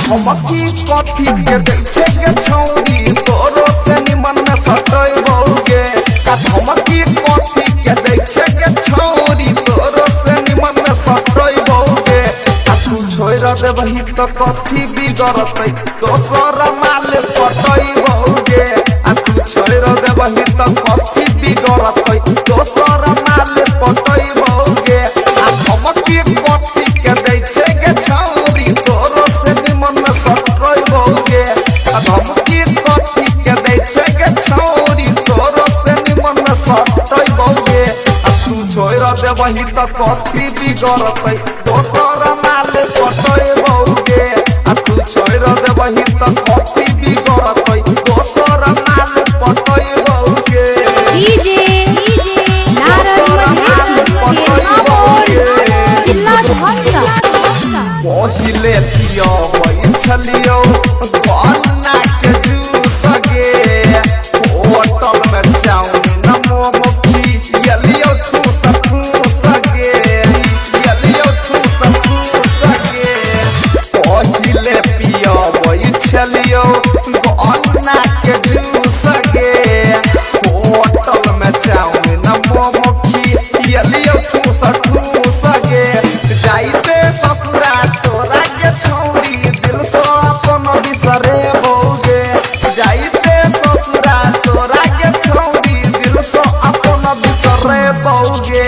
हमकी कथी के दै छै गे छौरी तोरो से निमन में सटैबौगे हमकी कथी के दै छै गे छौरी तोरो से निमन में सटैबौगे तू छोड़ देबही त कथी बिगड़तै दोसर माल पटैबौगे तू छोड़ देबही त कथी बिगड़तै दोसर माल पटैबौगे हमकी कथी के दै छै गे छौरी तोरो से निमन में सटैबौगे हमकी कथी के दै छै गे छौरी तोरो से निमन में सटैबौगे तू छोड़ देबही त कथी बिगड़तै दोसर माल पटैबौगे तू छोड़ देबही त कथी बिगड़तै दोसर माल पटैबौगे पहिले पियबै छलियौ गन्ना के जूस गे होटल में चाउमीन मोमो पियलियौ ठूस ठूस गे पियलियौ ठूस ठूस गे पहिले पियबै छलियौ गन्ना के जूस गे होटल में चाउमीन मोमो पियलियौ ठूस ठूस गे जाइते ससुरा तोरा के छौरी दिल से अपन बिसरेबौगे जाइते ससुरा तोरा के छौरी दिल से अपन बिसरेबौगे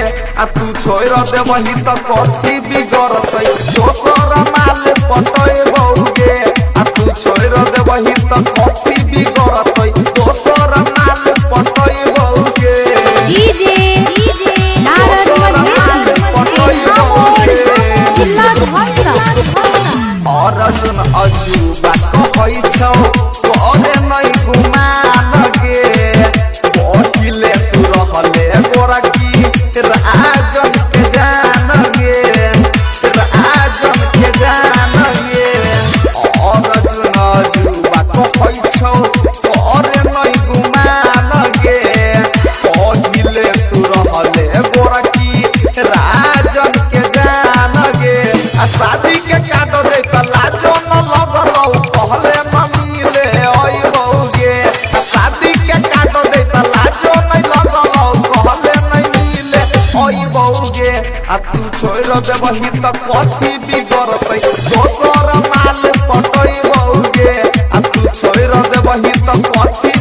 तू छोड़ देबही त कथी बिगड़तै दोसर माल पटैबौगे तू छोड़ देबही त कथी बिगड़तै दोसर माल पटैबौगे अर्जुन अजूबा कहै छौ करे नै गुमान गे पहिले तू रहले गोरकी राजन के जान गे राजन के जान गे अर्जुन अजूबा कहै छौ करे नै गुमान गे पहिले तू रहले गोरकी राजन के जान गे शादी के काटो दे त लाजो न लगलौ कहले न मिले अइबौगे शादी के काटो दे त लाजो न लगलौ कहले न मिले अइबौगे तू छोड़ देबही त कथी बिगड़तै दोसर माल पटैबौगे तू छोड़ देबही त कथी